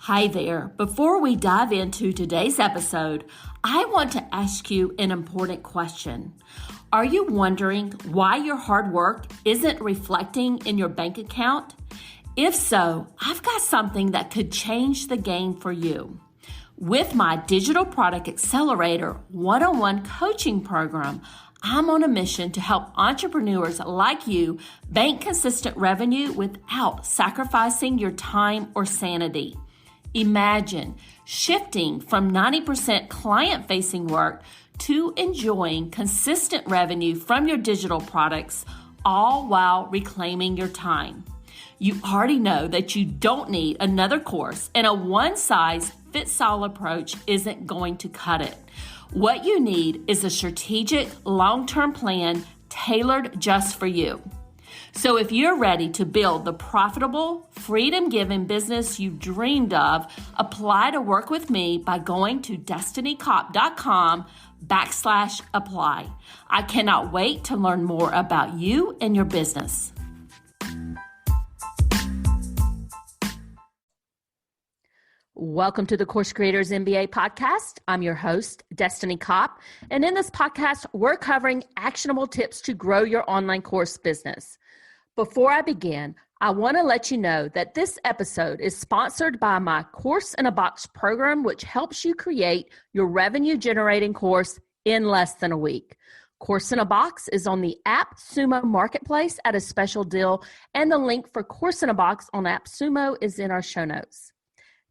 Hi there. Before we dive into today's episode, I want to ask you an important question. Are you wondering why your hard work isn't reflecting in your bank account? If so, I've got something that could change the game for you. With my Digital Product Accelerator one-on-one coaching program, I'm on a mission to help entrepreneurs like you bank consistent revenue without sacrificing your time or sanity. Imagine shifting from 90% client-facing work to enjoying consistent revenue from your digital products, all while reclaiming your time. You already know that you don't need another course, and a one-size-fits-all approach isn't going to cut it. What you need is a strategic, long-term plan tailored just for you. So if you're ready to build the profitable, freedom-giving business you've dreamed of, apply to work with me by going to destinycop.com/apply. I cannot wait to learn more about you and your business. Welcome to the Course Creators MBA podcast. I'm your host, Destiny Cop. And in this podcast, we're covering actionable tips to grow your online course business. Before I begin, I want to let you know that this episode is sponsored by my Course in a Box program, which helps you create your revenue-generating course in less than a week. Course in a Box is on the AppSumo Marketplace at a special deal, and the link for Course in a Box on AppSumo is in our show notes.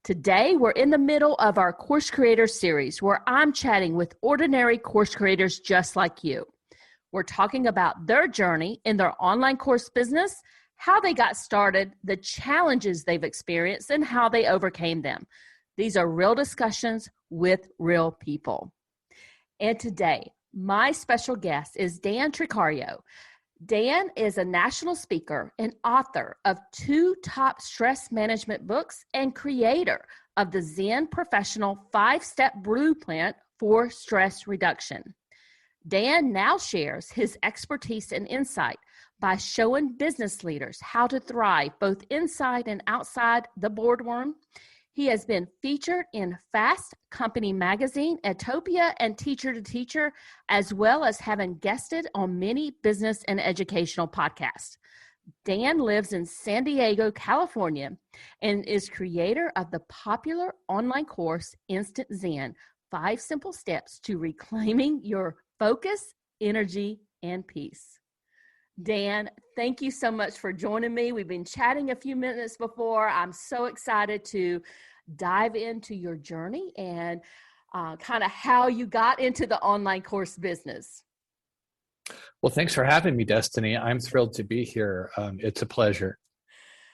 Today, we're in the middle of our Course Creator series where I'm chatting with ordinary course creators just like you. We're talking about their journey in their online course business, how they got started, the challenges they've experienced, and how they overcame them. These are real discussions with real people. And today, my special guest is Dan Tricarico. Dan is a national speaker and author of 2 top stress management books and creator of the Zen Professional 5-Step Blueprint for Stress Reduction. Dan now shares his expertise and insight by showing business leaders how to thrive both inside and outside the boardroom. He has been featured in Fast Company Magazine, Atopia, and Teacher to Teacher, as well as having guested on many business and educational podcasts. Dan lives in San Diego, California, and is creator of the popular online course Instant Zen, 5 Simple Steps to Reclaiming Your Focus, Energy, and Peace. Dan, thank you so much for joining me. We've been chatting a few minutes before. I'm so excited to dive into your journey and kind of how you got into the online course business. Well, thanks for having me, Destiny. I'm thrilled to be here. It's a pleasure.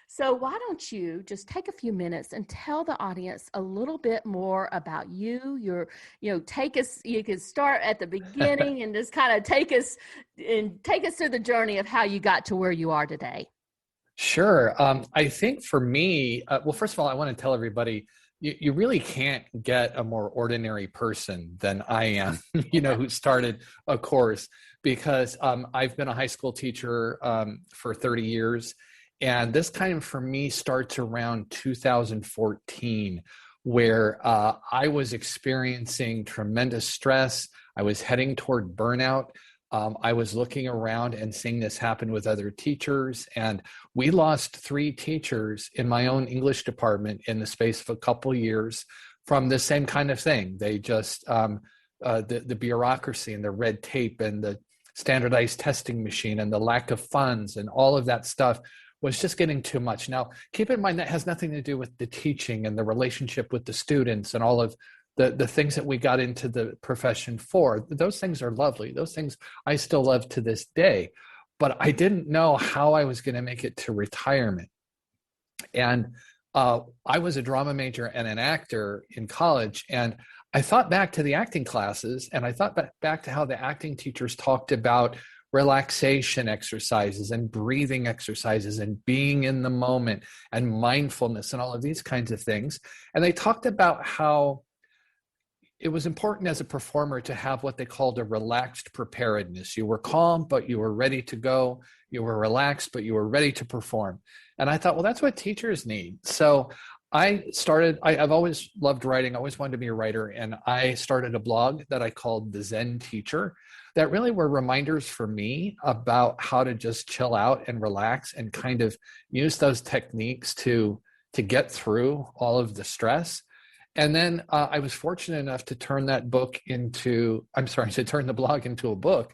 So why don't you just take a few minutes and tell the audience a little bit more about you? Take us, you can start at the beginning and just kind of take us through the journey of how you got to where you are today. Sure. I think for me, well, first of all, I want to tell everybody, you really can't get a more ordinary person than I am, who started a course, because I've been a high school teacher for 30 years. And this kind of, for me, starts around 2014, where I was experiencing tremendous stress. I was heading toward burnout. I was looking around and seeing this happen with other teachers. And we lost 3 teachers in my own English department in the space of a couple years from the same kind of thing. They just, the bureaucracy and the red tape and the standardized testing machine and the lack of funds and all of that stuff was just getting too much. Now, keep in mind that has nothing to do with the teaching and the relationship with the students and all of the things that we got into the profession for. Those things are lovely. Those things I still love to this day. But I didn't know how I was going to make it to retirement. And I was a drama major and an actor in college. And I thought back to the acting classes, and I thought back to how the acting teachers talked about relaxation exercises and breathing exercises and being in the moment and mindfulness and all of these kinds of things. And they talked about how it was important as a performer to have what they called a relaxed preparedness. You were calm, but you were ready to go. You were relaxed, but you were ready to perform. And I thought, well, that's what teachers need. So I've always loved writing. I always wanted to be a writer. And I started a blog that I called The Zen Teacher that really were reminders for me about how to just chill out and relax and kind of use those techniques to get through all of the stress. And then I was fortunate enough to turn the blog into a book.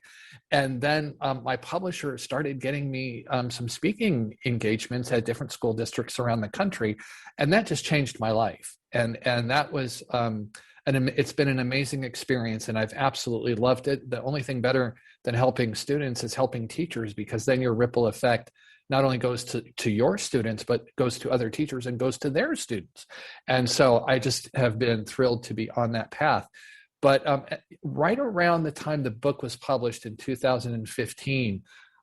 And then my publisher started getting me some speaking engagements at different school districts around the country. And that just changed my life. And that was, it's been an amazing experience, and I've absolutely loved it. The only thing better than helping students is helping teachers, because then your ripple effect not only goes to your students, but goes to other teachers and goes to their students. And so I just have been thrilled to be on that path. But right around the time the book was published in 2015,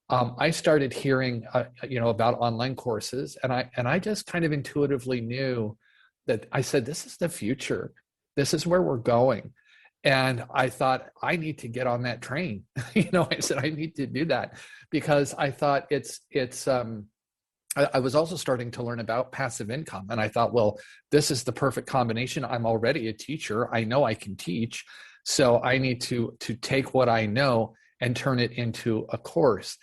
I started hearing, about online courses, and I just kind of intuitively knew that I said, this is the future. This is where we're going. And I thought, I need to get on that train. I said, I need to do that, because I thought I was also starting to learn about passive income. And I thought, well, this is the perfect combination. I'm already a teacher. I know I can teach. So I need to take what I know and turn it into a course.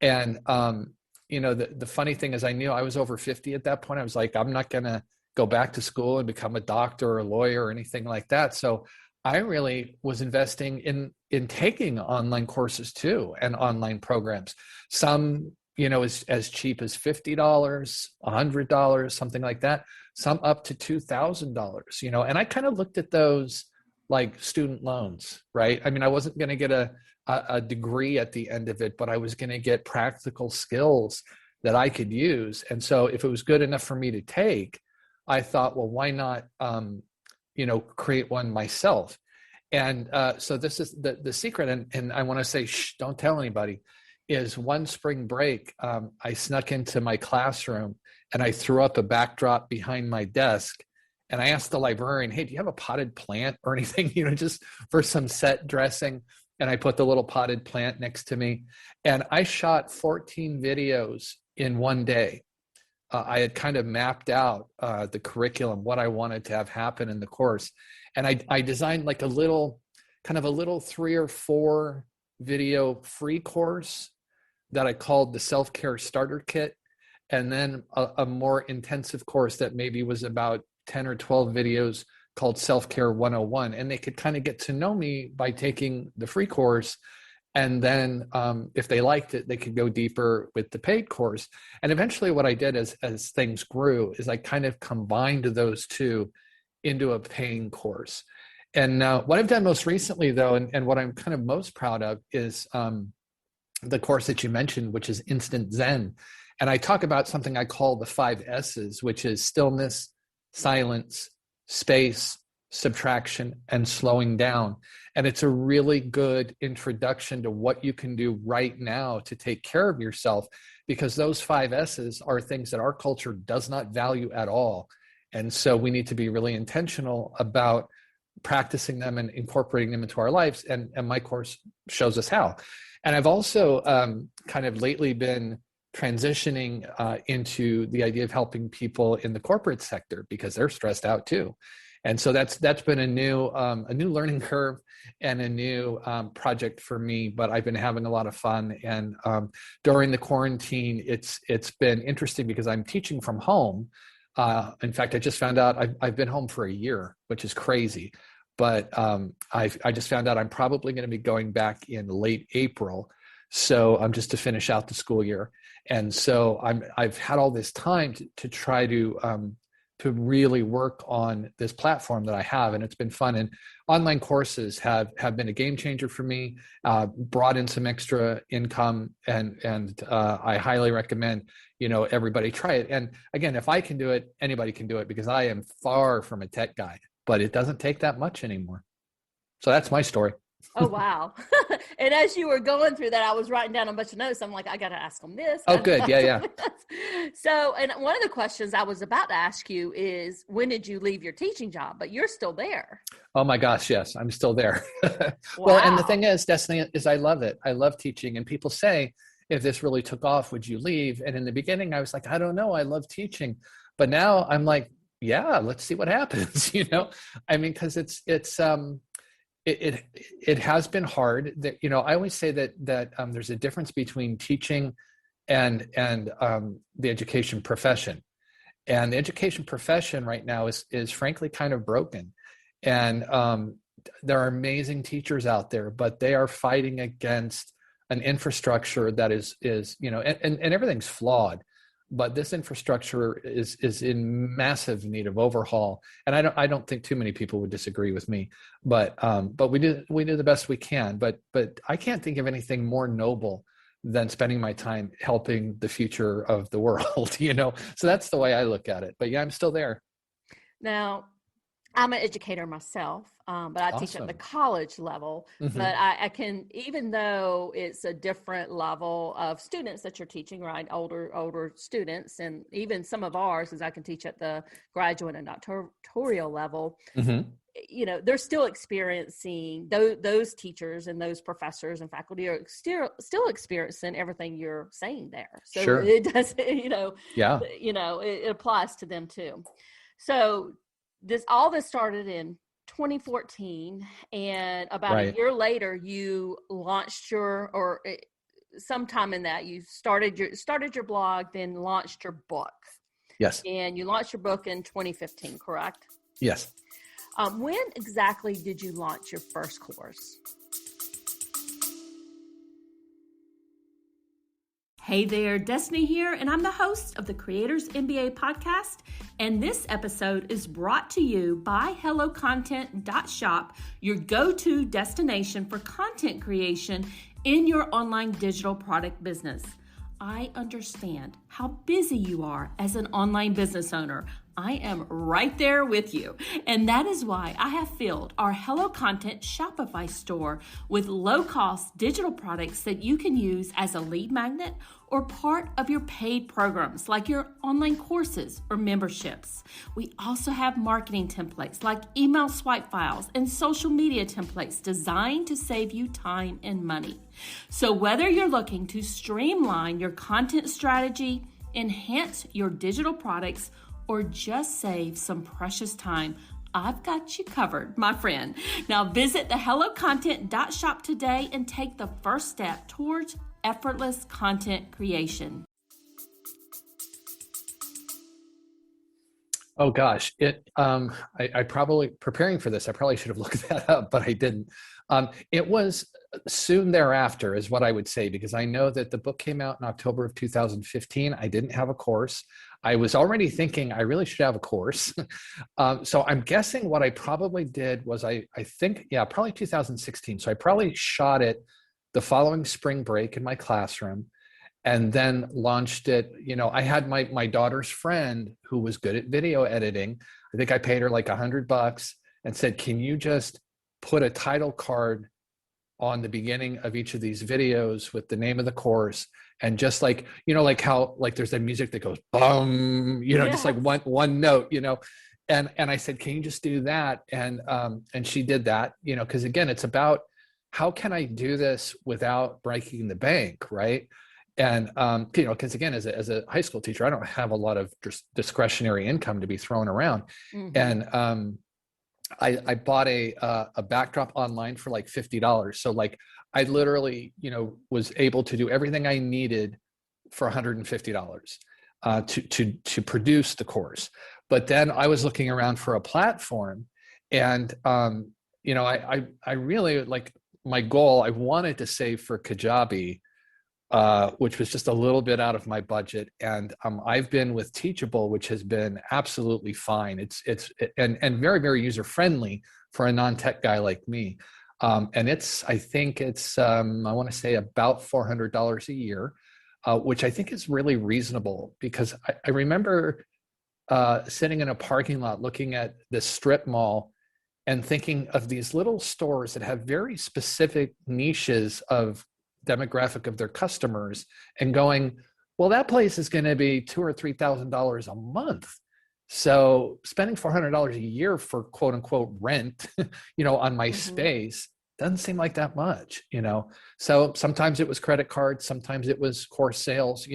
And, the funny thing is, I knew I was over 50 at that point. I was like, I'm not going to go back to school and become a doctor or a lawyer or anything like that. So I really was investing in taking online courses too, and online programs. Some, as cheap as $50, $100, something like that. Some up to $2,000, and I kind of looked at those like student loans, right? I mean, I wasn't going to get a degree at the end of it, but I was going to get practical skills that I could use. And so if it was good enough for me to take, I thought, well, why not, create one myself? And so this is the secret. And I want to say, don't tell anybody, is one spring break, I snuck into my classroom and I threw up a backdrop behind my desk. And I asked the librarian, hey, do you have a potted plant or anything, just for some set dressing? And I put the little potted plant next to me. And I shot 14 videos in one day. I had kind of mapped out the curriculum, what I wanted to have happen in the course. And I designed like a little 3 or 4 video free course that I called the Self-Care Starter Kit. And then a more intensive course that maybe was about 10 or 12 videos called Self-Care 101. And they could kind of get to know me by taking the free course. And then if they liked it, they could go deeper with the paid course. And eventually what I did as things grew is I kind of combined those two into a paying course. And what I've done most recently, though, and what I'm kind of most proud of is the course that you mentioned, which is Instant Zen. And I talk about something I call the 5 S's, which is stillness, silence, space, subtraction, and slowing down. And it's a really good introduction to what you can do right now to take care of yourself, because those 5 S's are things that our culture does not value at all. And so we need to be really intentional about practicing them and incorporating them into our lives. And my course shows us how. And I've also kind of lately been transitioning into the idea of helping people in the corporate sector, because they're stressed out too. And so that's been a new learning curve and a new project for me, but I've been having a lot of fun. And during the quarantine, it's been interesting because I'm teaching from home. In fact, I just found out I've been home for a year, which is crazy. But I just found out I'm probably going to be going back in late April. So I'm just to finish out the school year. And so I've had all this time to try to really work on this platform that I have, and it's been fun. And online courses have been a game changer for me, brought in some extra income, and I highly recommend everybody try it. And again, if I can do it, anybody can do it, because I am far from a tech guy, but it doesn't take that much anymore. So that's my story. Oh, wow. And as you were going through that, I was writing down a bunch of notes. I'm like, I got to ask them this. Oh, good. Yeah, yeah. So, and one of the questions I was about to ask you is, when did you leave your teaching job? But you're still there. Oh my gosh, yes, I'm still there. Well, and the Wow. thing is, Destiny, is I love it. I love teaching. And people say, if this really took off, would you leave? And in the beginning, I was like, I don't know. I love teaching. But now I'm like, yeah, let's see what happens. I mean, because it has been hard. That I always say that there's a difference between teaching and the education profession. And the education profession right now is frankly kind of broken. And there are amazing teachers out there, but they are fighting against an infrastructure that is and everything's flawed. But this infrastructure is in massive need of overhaul, and I don't think too many people would disagree with me. But we do the best we can. But I can't think of anything more noble than spending my time helping the future of the world. So that's the way I look at it. But yeah, I'm still there. Now, I'm an educator myself, but I teach at the college level. Mm-hmm. But I can, even though it's a different level of students that you're teaching, right? Older students, and even some of ours, as I can teach at the graduate and doctoral level. Mm-hmm. They're still experiencing those teachers and those professors and faculty are still experiencing everything you're saying there. So sure. It does, yeah. It applies to them too. So all this started in 2014, and about a year later, you launched sometime in that you started your blog, then launched your book. Yes. And you launched your book in 2015, correct? Yes. When exactly did you launch your first course? Hey there, Destiny here, and I'm the host of the Creators MBA podcast. And this episode is brought to you by HelloContent.shop, your go-to destination for content creation in your online digital product business. I understand how busy you are as an online business owner. I am right there with you. And that is why I have filled our Hello Content Shopify store with low-cost digital products that you can use as a lead magnet or part of your paid programs like your online courses or memberships. We also have marketing templates like email swipe files and social media templates designed to save you time and money. So whether you're looking to streamline your content strategy, enhance your digital products, or just save some precious time, I've got you covered, my friend. Now visit the HelloContent.shop today and take the first step towards effortless content creation. Oh gosh, I probably, preparing for this, I probably should have looked that up, but I didn't. It was soon thereafter is what I would say, because I know that the book came out in October of 2015. I didn't have a course. I was already thinking I really should have a course. So I'm guessing what I probably did was I think, probably 2016. So I probably shot it the following spring break in my classroom and then launched it. I had my daughter's friend who was good at video editing. I think I paid her like $100 and said, can you just put a title card on the beginning of each of these videos with the name of the course, and just like, like how, like there's that music that goes, boom, just like one note, and I said, can you just do that? And she did that, because again, it's about how can I do this without breaking the bank, right? And, because again, as a high school teacher, I don't have a lot of discretionary income to be thrown around. Mm-hmm. And, I bought a backdrop online for like $50. So like I literally, was able to do everything I needed for $150 to produce the course. But then I was looking around for a platform, and I really, like, my goal, I wanted to save for Kajabi, which was just a little bit out of my budget. And I've been with Teachable, which has been absolutely fine. It's very, very user-friendly for a non-tech guy like me. And I think it's, I want to say about $400 a year, which I think is really reasonable, because I remember sitting in a parking lot looking at this strip mall and thinking of these little stores that have very specific niches of demographic of their customers and going, well, that place is going to be $2,000 or $3,000 a month. So spending $400 a year for quote unquote rent, on my space doesn't seem like that much, So sometimes it was credit cards, sometimes it was course sales,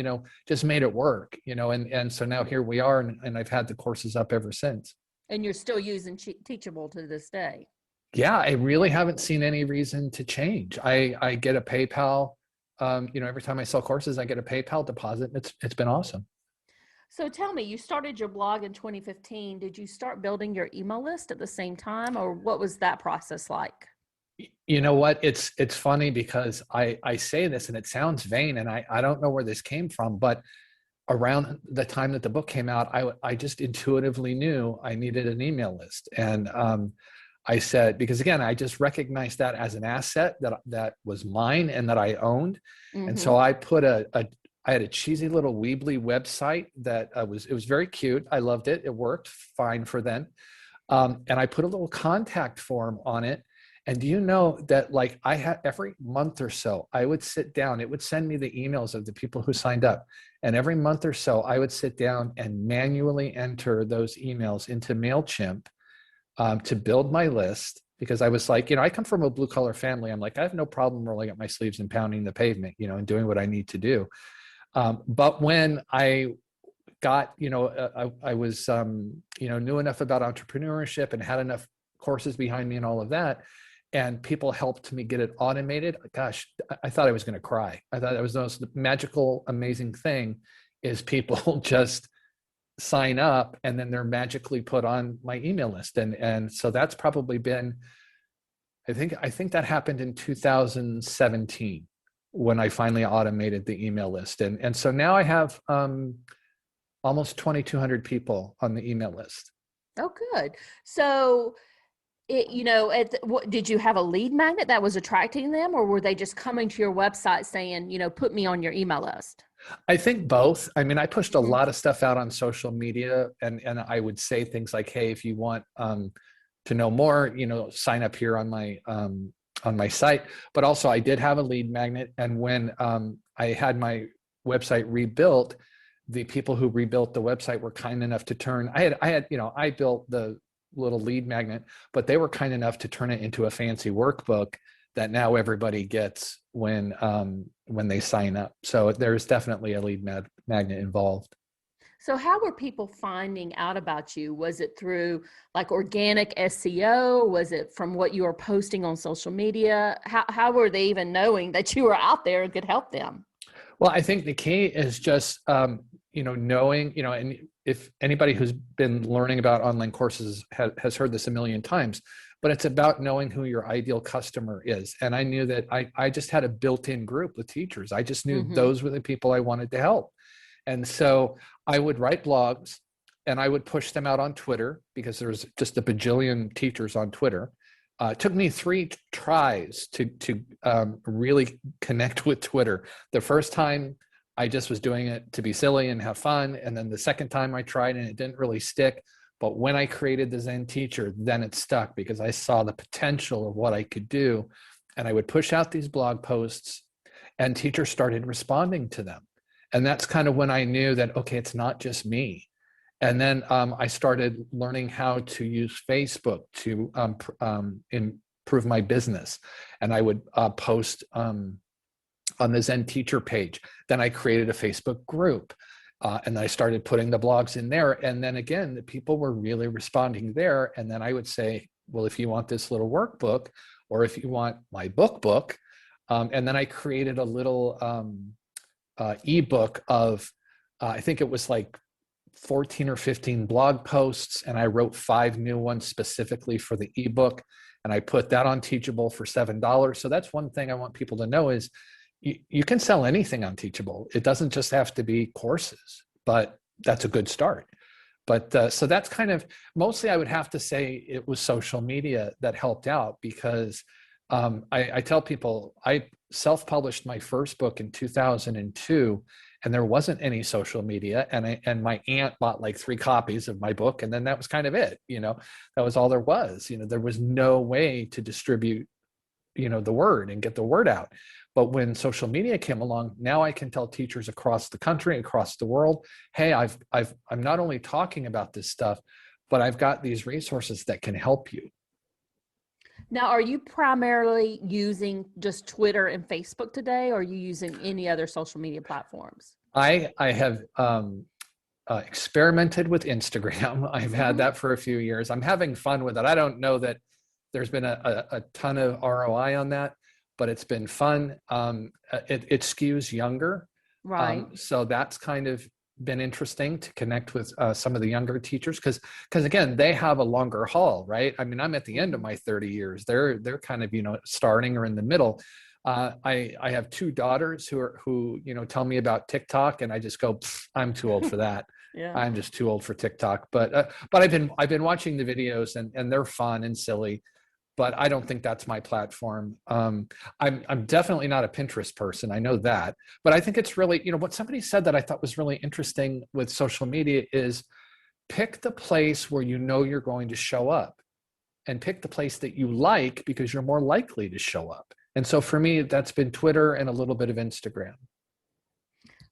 just made it work, and so now here we are, and I've had the courses up ever since. And you're still using Teachable to this day. Yeah, I really haven't seen any reason to change. I get a PayPal, every time I sell courses, I get a PayPal deposit. It's been awesome. So tell me, you started your blog in 2015. Did you start building your email list at the same time, or what was that process like? You know what? It's funny because I say this and it sounds vain, and I don't know where this came from, but around the time that the book came out, I just intuitively knew I needed an email list. And I said, because again, I just recognized that as an asset that was mine and that I owned. And so I put I had a cheesy little Weebly website that it was very cute. I loved it. It worked fine for then. And I put a little contact form on it. And do you know that I had every month or so, I would sit down, it would send me the emails of the people who signed up. And every month or so, I would sit down and manually enter those emails into MailChimp to build my list, because I was like, I come from a blue collar family. I'm like, I have no problem rolling up my sleeves and pounding the pavement, and doing what I need to do. But when I got, I was, knew enough about entrepreneurship and had enough courses behind me and all of that, and people helped me get it automated. Gosh, I thought I was going to cry. I thought it was the most magical, amazing thing is people just sign up and then they're magically put on my email list. And so that's probably been, I think that happened in 2017 when I finally automated the email list. And so now I have almost 2,200 people on the email list. Oh, good. So did you have a lead magnet that was attracting them, or were they just coming to your website saying, put me on your email list? I think both. I mean, I pushed a lot of stuff out on social media, and I would say things like, hey, if you want to know more, sign up here on my site. But also I did have a lead magnet. And when I had my website rebuilt, the people who rebuilt the website were kind enough to turn, I built the little lead magnet, but they were kind enough to turn it into a fancy workbook that now everybody gets when they sign up. So there's definitely a lead magnet involved. So how were people finding out about you? Was it through organic SEO? Was it from what you were posting on social media? How were they even knowing that you were out there and could help them? Well, I think the key is just, knowing, and if anybody who's been learning about online courses has heard this a million times, but it's about knowing who your ideal customer is. And I knew that I just had a built-in group with teachers. I just knew those were the people I wanted to help. And so I would write blogs and I would push them out on Twitter, because there's just a bajillion teachers on Twitter. It took me 3 tries to really connect with Twitter. The first time I just was doing it to be silly and have fun. And then the second time I tried and it didn't really stick. But when I created the Zen Teacher, then it stuck, because I saw the potential of what I could do. And I would push out these blog posts and teachers started responding to them. And that's kind of when I knew that, okay, it's not just me. And then I started learning how to use Facebook to improve my business. And I would post on the Zen Teacher page. Then I created a Facebook group. And I started putting the blogs in there. And then again, the people were really responding there. And then I would say, well, if you want this little workbook, or if you want my book, and then I created a little ebook of, I think it was 14 or 15 blog posts, and I wrote 5 new ones specifically for the ebook, and I put that on Teachable for $7. So that's one thing I want people to know is you can sell anything on Teachable. It doesn't just have to be courses, but that's a good start. But so that's kind of, mostly I would have to say it was social media that helped out, because I tell people I self-published my first book in 2002, and there wasn't any social media, and my aunt bought like 3 copies of my book, and then that was kind of it. That was all there was. There was no way to distribute the word and get the word out. But when social media came along, now I can tell teachers across the country, across the world, hey, I'm not only talking about this stuff, but I've got these resources that can help you. Now, are you primarily using just Twitter and Facebook today, or are you using any other social media platforms? I have experimented with Instagram. I've had that for a few years. I'm having fun with it. I don't know that there's been a ton of ROI on that, but it's been fun. It skews younger. Right. So that's kind of been interesting to connect with some of the younger teachers, because again, they have a longer haul, right? I mean, I'm at the end of my 30 years. They're kind of, starting or in the middle. I have 2 daughters who tell me about TikTok, and I just go, I'm too old for that. Yeah. I'm just too old for TikTok. But I've been watching the videos, and they're fun and silly, but I don't think that's my platform. I'm definitely not a Pinterest person. I know that, but I think it's really, what somebody said that I thought was really interesting with social media is pick the place where you're going to show up, and pick the place that you like, because you're more likely to show up. And so for me, that's been Twitter and a little bit of Instagram.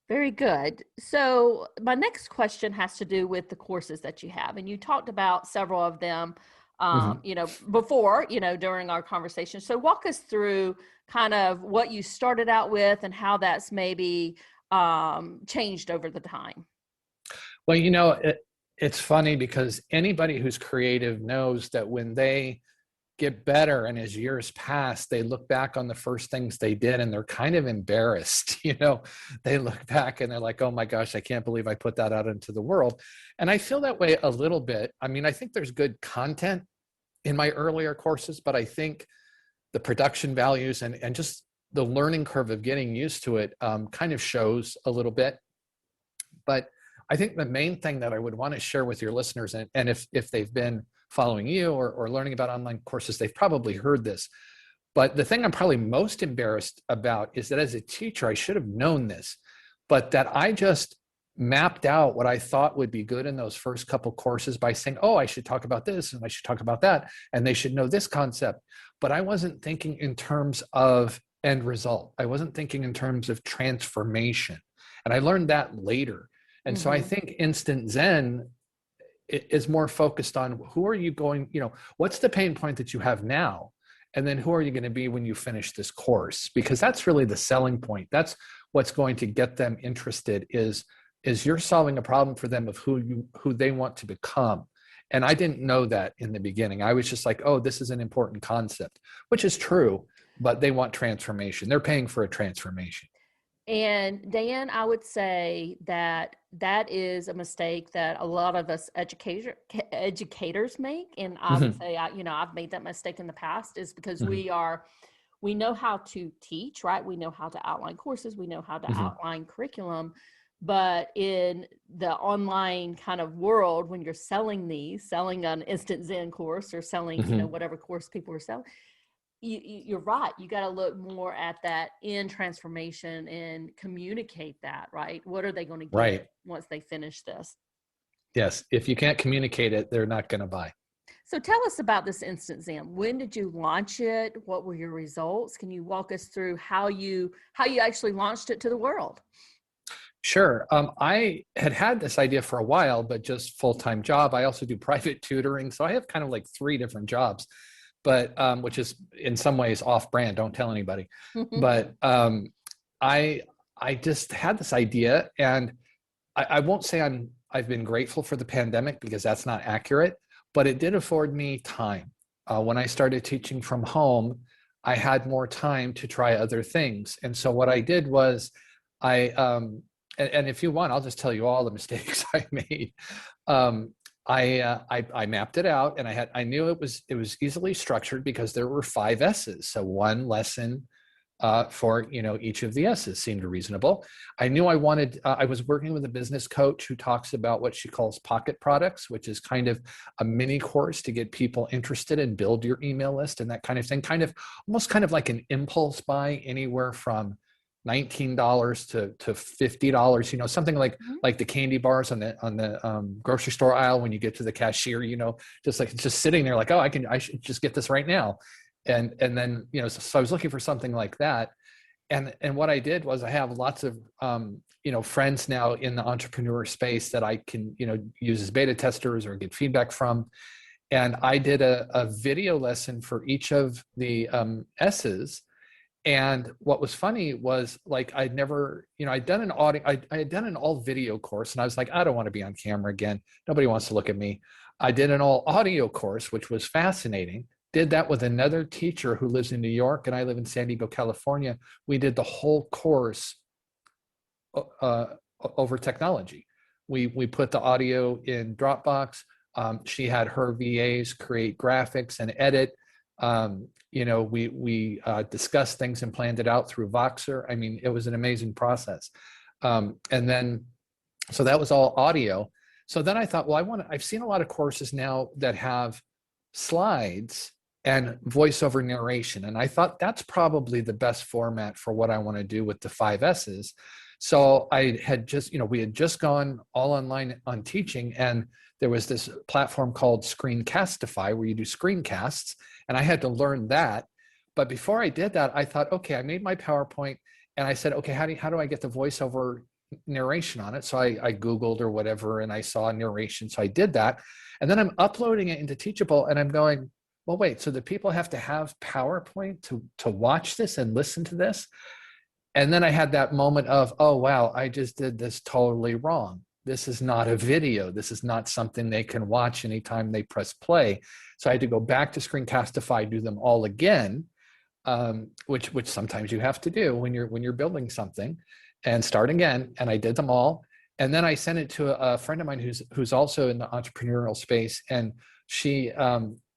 Very good. So my next question has to do with the courses that you have, and you talked about several of them before, during our conversation. So walk us through kind of what you started out with and how that's maybe changed over the time. Well, it's funny, because anybody who's creative knows that when they get better and as years pass, they look back on the first things they did and they're kind of embarrassed. They look back and they're like, oh my gosh, I can't believe I put that out into the world. And I feel that way a little bit. I mean, I think there's good content in my earlier courses, but I think the production values and just the learning curve of getting used to it kind of shows a little bit. But I think the main thing that I would want to share with your listeners, and if they've been following you or learning about online courses, they've probably heard this. But the thing I'm probably most embarrassed about is that as a teacher, I should have known this, but that I just mapped out what I thought would be good in those first couple courses by saying, oh, I should talk about this and I should talk about that, and they should know this concept. But I wasn't thinking in terms of end result. I wasn't thinking in terms of transformation. And I learned that later. And so I think Instant Zen is more focused on who are you going, what's the pain point that you have now? And then who are you going to be when you finish this course? Because that's really the selling point. That's what's going to get them interested is you're solving a problem for them of who they want to become. And I didn't know that in the beginning. I was just like, oh, this is an important concept, which is true, but they want transformation. They're paying for a transformation. And Dan, I would say that is a mistake that a lot of us educators make. And I would say, I've made that mistake in the past, is because we know how to teach, right? We know how to outline courses. We know how to outline curriculum. But in the online kind of world, when you're selling an Instant Zen course or selling, whatever course people are selling, you're right. You got to look more at that in transformation and communicate that, right? What are they going to get once they finish this? Yes. If you can't communicate it, they're not going to buy. So tell us about this Instant Zen. When did you launch it? What were your results? Can you walk us through how you actually launched it to the world? Sure. I had this idea for a while, but just full-time job. I also do private tutoring. So I have kind of like 3 different jobs, but which is in some ways off-brand. Don't tell anybody. But I just had this idea, and I won't say I've been grateful for the pandemic, because that's not accurate, but it did afford me time. When I started teaching from home, I had more time to try other things. And so what I did was and if you want, I'll just tell you all the mistakes I made. I mapped it out, and I knew it was easily structured, because there were 5 S's. So 1 lesson for each of the S's seemed reasonable. I knew I was working with a business coach who talks about what she calls pocket products, which is kind of a mini course to get people interested and build your email list and that kind of thing. Almost kind of like an impulse buy, anywhere from $19 to $50, something like the candy bars on the grocery store aisle when you get to the cashier, just sitting there like, oh, I should just get this right now. And then, so I was looking for something like that. And what I did was I have lots of, friends now in the entrepreneur space that I can, use as beta testers or get feedback from. And I did a video lesson for each of the S's. And what was funny was like, I'd never, I'd done an audio, I had done an all video course, and I was like, I don't want to be on camera again. Nobody wants to look at me. I did an all audio course, which was fascinating. Did that with another teacher who lives in New York, and I live in San Diego, California. We did the whole course over technology. We put the audio in Dropbox. She had her VAs create graphics and edit. We discussed things and planned it out through Voxer. I mean, it was an amazing process. And then, so that was all audio. So then I thought, well, I've seen a lot of courses now that have slides and voiceover narration. And I thought that's probably the best format for what I want to do with the 5 S's. So I had we had just gone all online on teaching, and there was this platform called Screencastify where you do screencasts, and I had to learn that. But before I did that, I thought, okay, I made my PowerPoint, and I said, okay, how do I get the voiceover narration on it? So I Googled or whatever, and I saw narration. So I did that. And then I'm uploading it into Teachable, and I'm going, well, wait, so the people have to have PowerPoint to watch this and listen to this? And then I had that moment of, oh, wow, I just did this totally wrong. This is not a video. This is not something they can watch anytime they press play. So I had to go back to Screencastify, do them all again, which sometimes you have to do when you're building something, and start again. And I did them all. And then I sent it to a friend of mine who's also in the entrepreneurial space. And she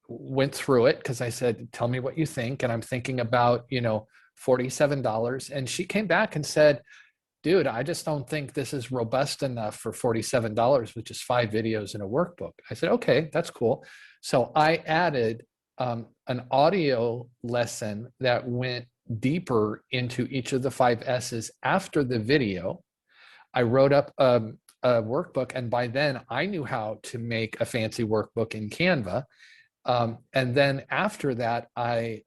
went through it because I said, tell me what you think. And I'm thinking about, $47. And she came back and said, dude, I just don't think this is robust enough for $47 with just 5 videos and a workbook. I said, okay, that's cool. So I added an audio lesson that went deeper into each of the 5 S's after the video. I wrote up a workbook, and by then I knew how to make a fancy workbook in Canva. And then after that, I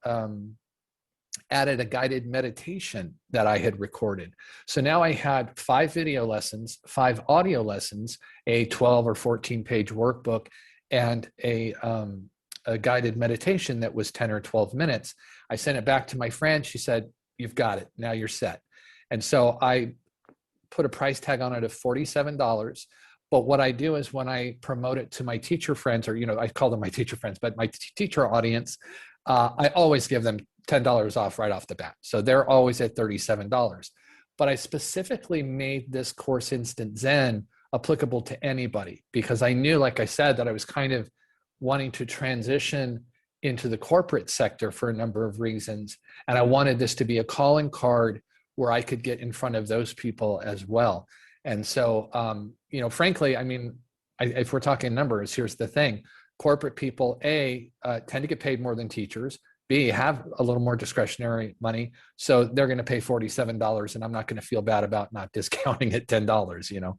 added a guided meditation that I had recorded. So now I had 5 video lessons, 5 audio lessons, a 12 or 14 page workbook, and a guided meditation that was 10 or 12 minutes. I sent it back to my friend. She said, you've got it. Now you're set. And so I put a price tag on it of $47. But what I do is when I promote it to my teacher friends, or, I call them my teacher friends, but my teacher audience, I always give them $10 off right off the bat. So they're always at $37. But I specifically made this course Instant Zen applicable to anybody, because I knew, like I said, that I was kind of wanting to transition into the corporate sector for a number of reasons. And I wanted this to be a calling card where I could get in front of those people as well. And so, frankly, I mean, if we're talking numbers, here's the thing. Corporate people, A, tend to get paid more than teachers. B, have a little more discretionary money. So they're going to pay $47, and I'm not going to feel bad about not discounting at $10,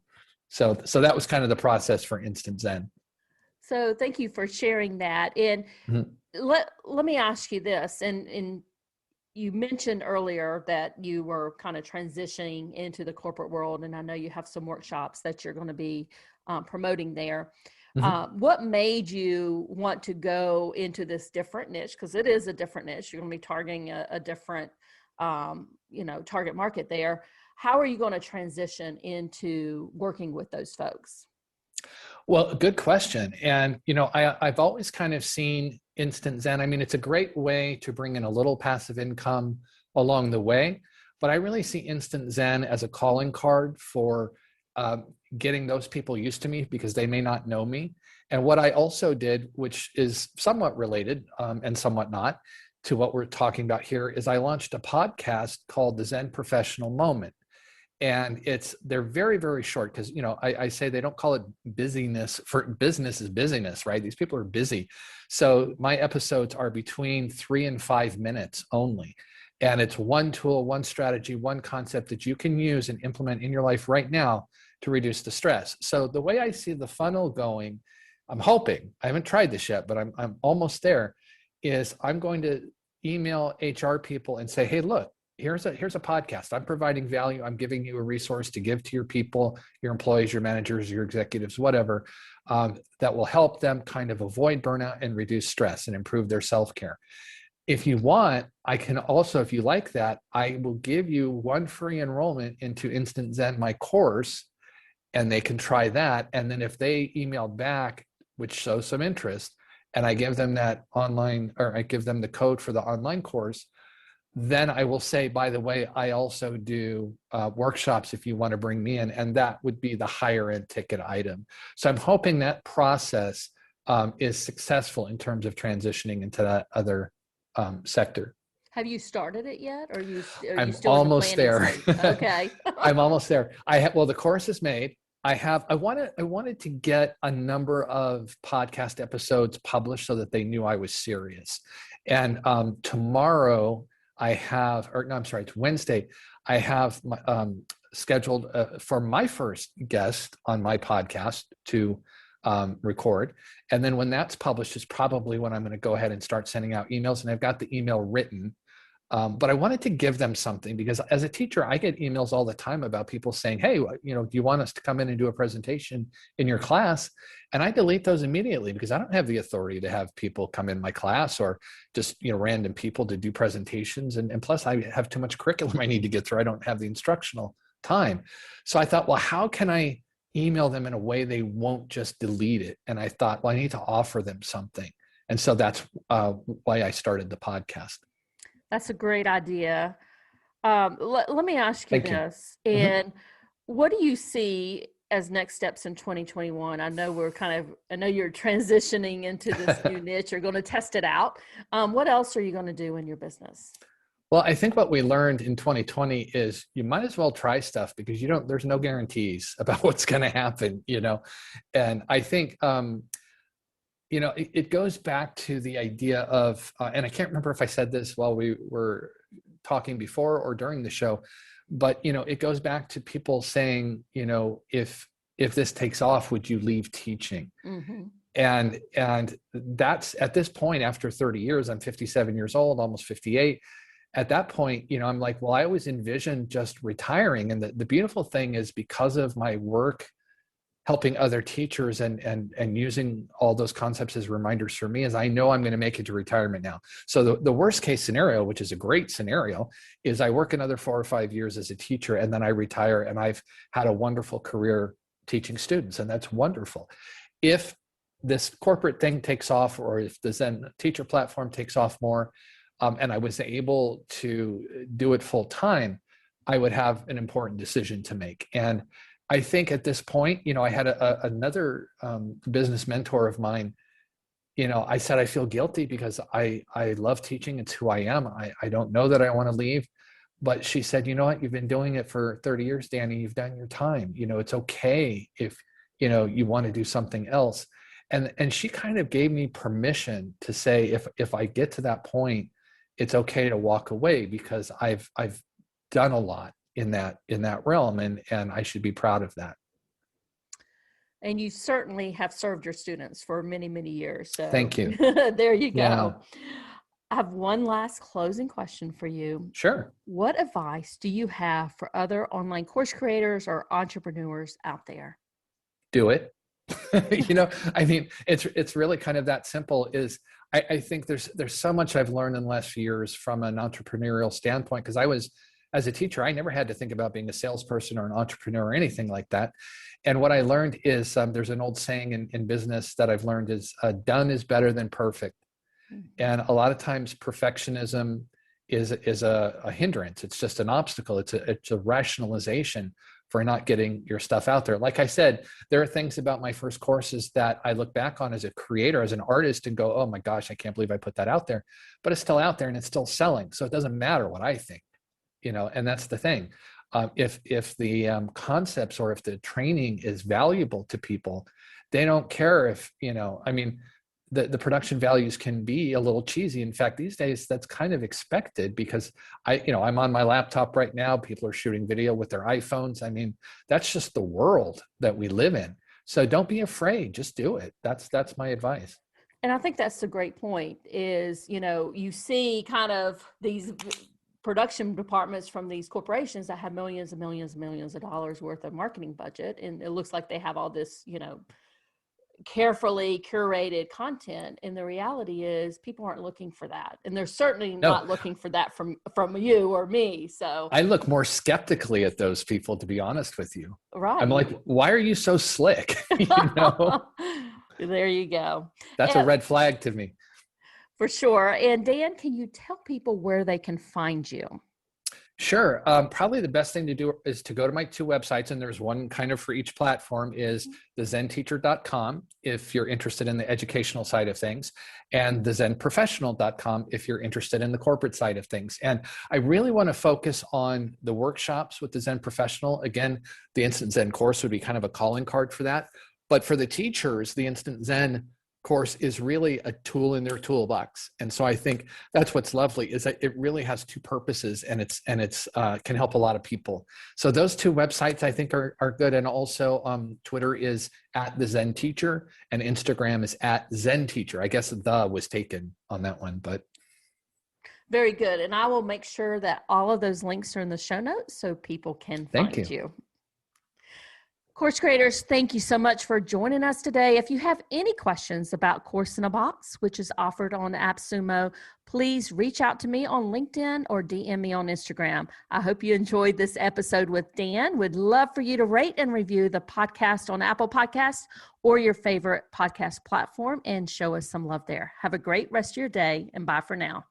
So that was kind of the process for Instant Zen. So thank you for sharing that. And let me ask you this. And you mentioned earlier that you were kind of transitioning into the corporate world, and I know you have some workshops that you're going to be promoting there. What made you want to go into this different niche? Because it is a different niche. You're going to be targeting a different, target market there. How are you going to transition into working with those folks? Well, good question. And, I've always kind of seen Instant Zen. I mean, it's a great way to bring in a little passive income along the way, but I really see Instant Zen as a calling card for getting those people used to me, because they may not know me. And what I also did, which is somewhat related and somewhat not to what we're talking about here, is I launched a podcast called The Zen Professional Moment. And they're very, very short, because, I say they don't call it busyness, for business is busyness, right? These people are busy. So my episodes are between 3 and 5 minutes only. And it's one tool, one strategy, one concept that you can use and implement in your life right now to reduce the stress. So the way I see the funnel going, I'm hoping, I haven't tried this yet, but I'm almost there, is I'm going to email HR people and say, hey, look, here's a podcast. I'm providing value. I'm giving you a resource to give to your people, your employees, your managers, your executives, whatever, that will help them kind of avoid burnout and reduce stress and improve their self-care. If you want, I can also, if you like that, I will give you one free enrollment into Instant Zen, my course, and they can try that. And then if they email back, which shows some interest, and I give them that online, or I give them the code for the online course, then I will say, by the way, I also do workshops if you want to bring me in, and that would be the higher end ticket item. So I'm hoping that process is successful in terms of transitioning into that other sector. Have you started it yet? Or are you I'm still almost in the there. planning stage? Okay. I'm almost there. Well, the course is made. I wanted to get a number of podcast episodes published so that they knew I was serious. And tomorrow it's Wednesday. I have scheduled for my first guest on my podcast to record. And then when that's published is probably when I'm going to go ahead and start sending out emails. And I've got the email written. But I wanted to give them something, because as a teacher, I get emails all the time about people saying, hey, do you want us to come in and do a presentation in your class? And I delete those immediately, because I don't have the authority to have people come in my class, or just, random people to do presentations. And plus I have too much curriculum I need to get through. I don't have the instructional time. So I thought, well, how can I email them in a way they won't just delete it? And I thought, well, I need to offer them something. And so that's why I started the podcast. That's a great idea. Let me ask you this. Mm-hmm. And what do you see as next steps in 2021? I know you're transitioning into this new niche. You're going to test it out. What else are you going to do in your business? Well, I think what we learned in 2020 is you might as well try stuff, because there's no guarantees about what's going to happen, And I think, it goes back to the idea of, and I can't remember if I said this while we were talking before or during the show, but, it goes back to people saying, if this takes off, would you leave teaching? Mm-hmm. And that's, at this point, after 30 years, I'm 57 years old, almost 58. At that point, I'm like, well, I always envisioned just retiring. And the beautiful thing is, because of my work helping other teachers and using all those concepts as reminders for me, is I know I'm going to make it to retirement now. So the worst case scenario, which is a great scenario, is I work another 4 or 5 years as a teacher, and then I retire, and I've had a wonderful career teaching students, and that's wonderful. If this corporate thing takes off, or if the Zen teacher platform takes off more, and I was able to do it full time, I would have an important decision to make. And I think at this point, I had another business mentor of mine. I said, I feel guilty because I love teaching. It's who I am. I don't know that I want to leave. But she said, you know what, you've been doing it for 30 years, Danny. You've done your time. It's okay if, you want to do something else. And she kind of gave me permission to say, if I get to that point, it's okay to walk away, because I've done a lot in that realm, and I should be proud of that. And you certainly have served your students for many, many years. So thank you. There you go. Yeah. I have one last closing question for you. Sure. What advice do you have for other online course creators or entrepreneurs out there? Do it. I mean, it's really kind of that simple. I think there's so much I've learned in the last few years from an entrepreneurial standpoint, because as a teacher, I never had to think about being a salesperson or an entrepreneur or anything like that. And what I learned is, there's an old saying in business that I've learned is, done is better than perfect. Mm-hmm. And a lot of times perfectionism is a hindrance. It's just an obstacle. It's a rationalization for not getting your stuff out there. Like I said, there are things about my first courses that I look back on as a creator, as an artist, and go, oh my gosh, I can't believe I put that out there. But it's still out there and it's still selling. So it doesn't matter what I think. And that's the thing. If the concepts or if the training is valuable to people, they don't care if, the production values can be a little cheesy. In fact, these days that's kind of expected because I'm on my laptop right now. People are shooting video with their iPhones. I mean, that's just the world that we live in. So don't be afraid. Just do it. That's my advice. And I think that's a great point is, you see kind of these production departments from these corporations that have millions and millions and millions of dollars worth of marketing budget. And it looks like they have all this, carefully curated content. And the reality is people aren't looking for that. And they're certainly not looking for that from you or me. So I look more skeptically at those people, to be honest with you. Right. I'm like, why are you so slick? There you go. That's a red flag to me. For sure. And Dan, can you tell people where they can find you? Sure. Probably the best thing to do is to go to my 2 websites, and there's one kind of for each platform, is thezenteacher.com if you're interested in the educational side of things, and thezenprofessional.com if you're interested in the corporate side of things. And I really want to focus on the workshops with the Zen Professional. Again, the Instant Zen course would be kind of a calling card for that. But for the teachers, the Instant Zen course is really a tool in their toolbox. And so I think that's what's lovely is that it really has 2 purposes, and it's can help a lot of people. So those 2 websites I think are good. And also Twitter is @TheZenTeacher and Instagram is @ZenTeacher. I guess the was taken on that one, but. Very good. And I will make sure that all of those links are in the show notes so people can find you. Course creators, thank you so much for joining us today. If you have any questions about Course in a Box, which is offered on AppSumo, please reach out to me on LinkedIn or DM me on Instagram. I hope you enjoyed this episode with Dan. Would love for you to rate and review the podcast on Apple Podcasts or your favorite podcast platform and show us some love there. Have a great rest of your day, and bye for now.